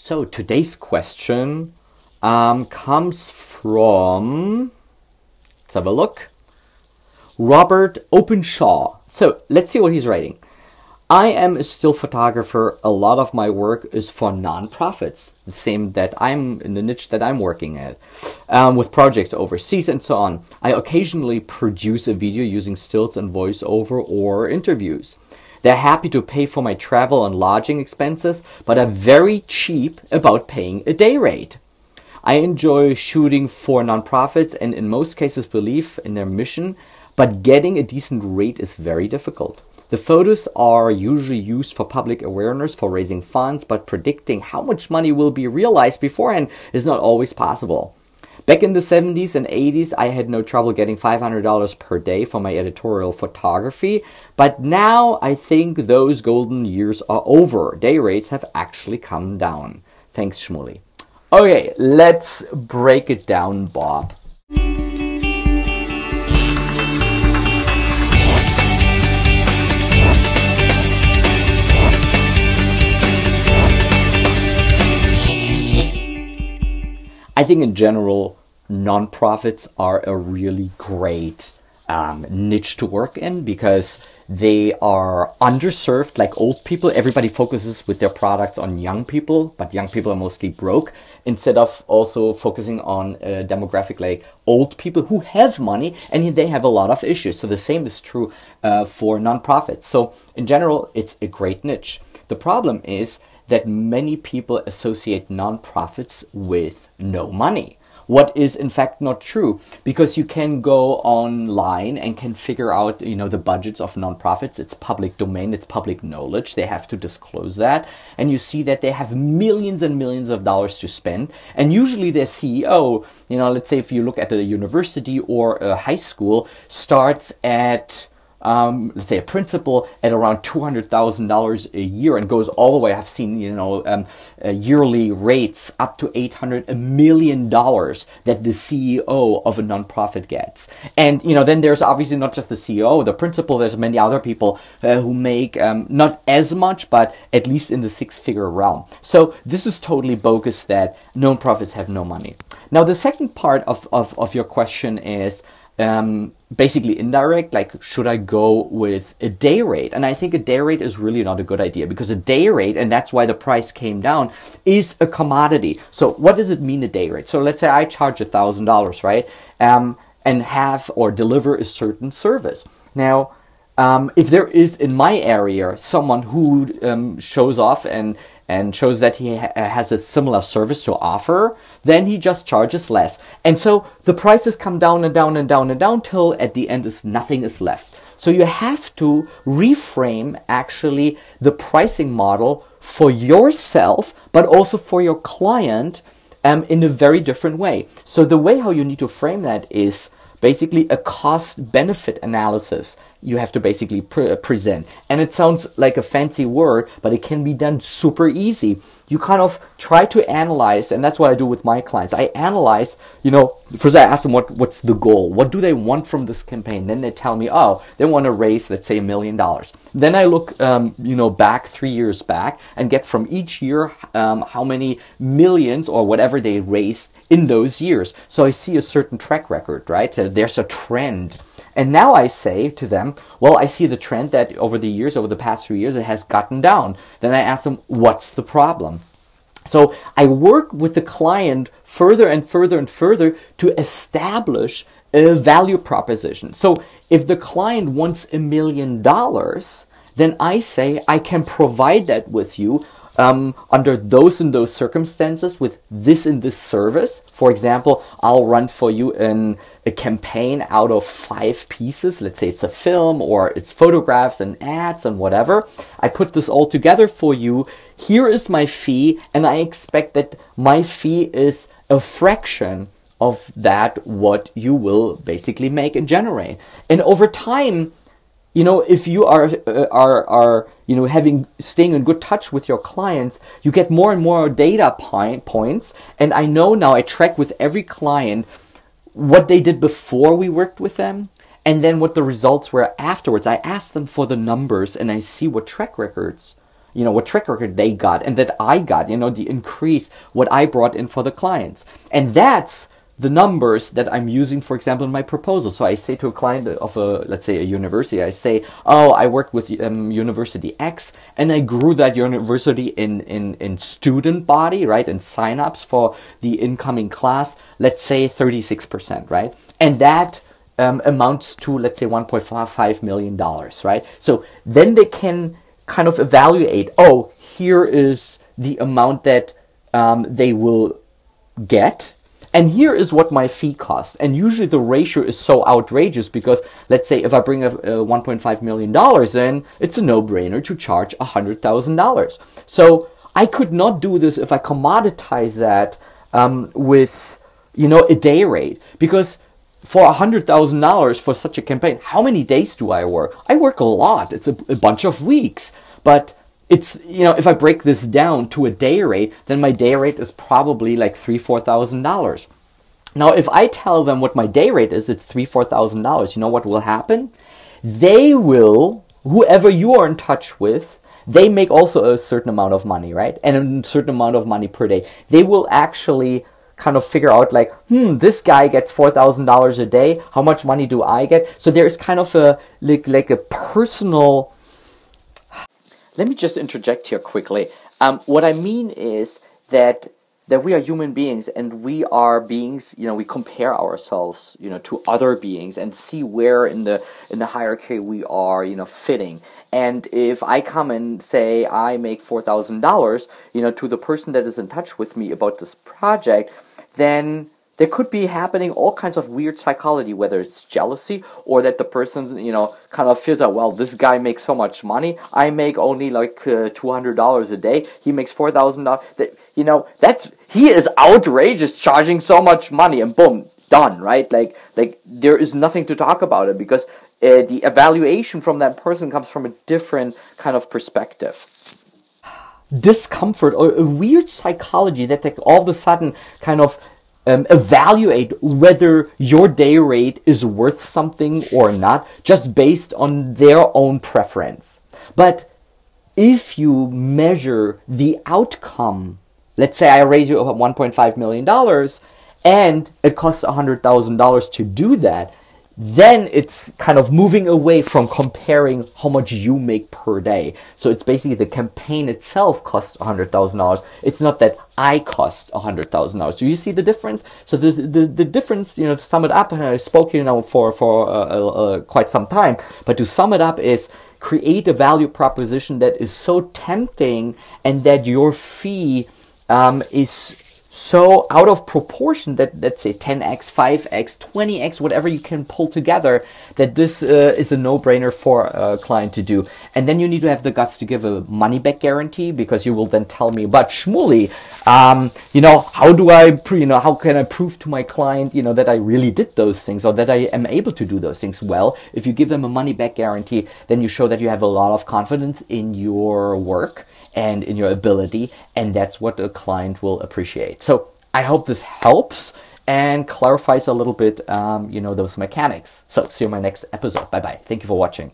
So today's question comes from, let's have a look, Robert Openshaw. So let's see what he's writing. I am a still photographer. A lot of my work is for non-profits, the same that I'm in the niche that I'm working at, with projects overseas and so on. I occasionally produce a video using stills and voiceover or interviews. They're happy to pay for my travel and lodging expenses, but are very cheap about paying a day rate. I enjoy shooting for nonprofits and in most cases believe in their mission, but getting a decent rate is very difficult. The photos are usually used for public awareness, for raising funds, but predicting how much money will be realized beforehand is not always possible. Back in the 70s and 80s, I had no trouble getting $500 per day for my editorial photography, but now I think those golden years are over. Day rates have actually come down. Thanks, Shmuley. Okay, let's break it down, Bob. I think in general, nonprofits are a really great niche to work in because they are underserved like old people. Everybody focuses with their products on young people, but young people are mostly broke, instead of also focusing on a demographic like old people who have money and they have a lot of issues. So the same is true for nonprofits. So in general, it's a great niche. The problem is that many people associate nonprofits with no money. What is in fact not true, because you can go online and can figure out, the budgets of nonprofits. It's public domain, it's public knowledge. They have to disclose that. And you see that they have millions and millions of dollars to spend. And usually their CEO, let's say if you look at a university or a high school, starts at let's say a principal at around $200,000 a year and goes all the way. I've seen, yearly rates up to $800 million that the CEO of a nonprofit gets. And, then there's obviously not just the CEO, the principal, there's many other people who make not as much, but at least in the six-figure realm. So this is totally bogus that nonprofits have no money. Now, the second part of your question is, basically indirect, like should I go with a day rate? And I think a day rate is really not a good idea, because a day rate, and that's why the price came down, is a commodity. So what does it mean, a day rate? So let's say I charge $1,000, right? And have or deliver a certain service. Now, if there is in my area someone who shows off and shows that he has a similar service to offer, then he just charges less. And so the prices come down and down and down and down till at the end nothing is left. So you have to reframe actually the pricing model for yourself, but also for your client in a very different way. So the way how you need to frame that is basically a cost-benefit analysis you have to basically present. And it sounds like a fancy word, but it can be done super easy. You kind of try to analyze, and that's what I do with my clients. I analyze, first I ask them what's the goal? What do they want from this campaign? Then they tell me, oh, they want to raise, let's say, $1 million. Then I look, back 3 years back and get from each year how many millions or whatever they raised in those years. So I see a certain track record, right? There's a trend. And now I say to them, well, I see the trend that over the past 3 years, it has gotten down. Then I ask them, what's the problem? So I work with the client further and further and further to establish a value proposition. So if the client wants $1 million, then I say I can provide that with you under those and those circumstances with this and this service. For example, I'll run for you a campaign out of 5 pieces. Let's say it's a film or it's photographs and ads and whatever. I put this all together for you. Here is my fee, and I expect that my fee is a fraction of that what you will basically make and generate. And over time, if you are staying in good touch with your clients, you get more and more data points. And I know now, I track with every client what they did before we worked with them, and then what the results were afterwards. I ask them for the numbers, and I see what track records you know, what track record they got and that I got, you know, the increase, what I brought in for the clients. And that's the numbers that I'm using, for example, in my proposal. So I say to a client of let's say a university, I say, oh, I worked with University X and I grew that university in student body, right, and signups for the incoming class, let's say 36%, right? And that amounts to, let's say, $1.55 million, right? So then they can kind of evaluate, oh, here is the amount that they will get, and here is what my fee costs. And usually the ratio is so outrageous because, let's say, if I bring a $1.5 million in, it's a no-brainer to charge $100,000. So I could not do this if I commoditize that with, you know, a day rate. Because for $100,000 for such a campaign, how many days do I work? I work a lot. It's a bunch of weeks. But it's, you know, if I break this down to a day rate, then my day rate is probably like $3,000-4,000. Now, if I tell them what my day rate is, it's $3,000-4,000. You know what will happen? They will, whoever you are in touch with, they make also a certain amount of money, right? And a certain amount of money per day. They will actually kind of figure out like, this guy gets $4,000 a day. How much money do I get? So there's kind of a like a personal. Let me just interject here quickly. What I mean is that we are human beings and we are beings, you know, we compare ourselves, you know, to other beings and see where in the hierarchy we are, you know, fitting. And if I come and say I make $4,000, you know, to the person that is in touch with me about this project, then there could be happening all kinds of weird psychology, whether it's jealousy or that the person, you know, kind of feels that, well, this guy makes so much money. I make only like $200 a day. He makes $4,000. That, you know, he is outrageous, charging so much money, and boom, done, right? Like there is nothing to talk about it because the evaluation from that person comes from a different kind of perspective. Discomfort or a weird psychology that like all of a sudden kind of evaluate whether your day rate is worth something or not, just based on their own preference. But if you measure the outcome, let's say I raise you $1.5 million and it costs $100,000 to do that, then it's kind of moving away from comparing how much you make per day. So it's basically the campaign itself costs $100,000. It's not that I cost $100,000. Do you see the difference? So the difference, you know, to sum it up, and I spoke, you know, for quite some time, but to sum it up is create a value proposition that is so tempting and that your fee is so out of proportion that, let's say, 10x, 5x, 20x, whatever you can pull together, that this is a no-brainer for a client to do. And then you need to have the guts to give a money-back guarantee, because you will then tell me, but Shmuley, you know, how can I prove to my client, you know, that I really did those things or that I am able to do those things? Well, if you give them a money-back guarantee, then you show that you have a lot of confidence in your work and in your ability, and that's what a client will appreciate. So I hope this helps and clarifies a little bit, you know, those mechanics. So see you in my next episode. Bye-bye. Thank you for watching.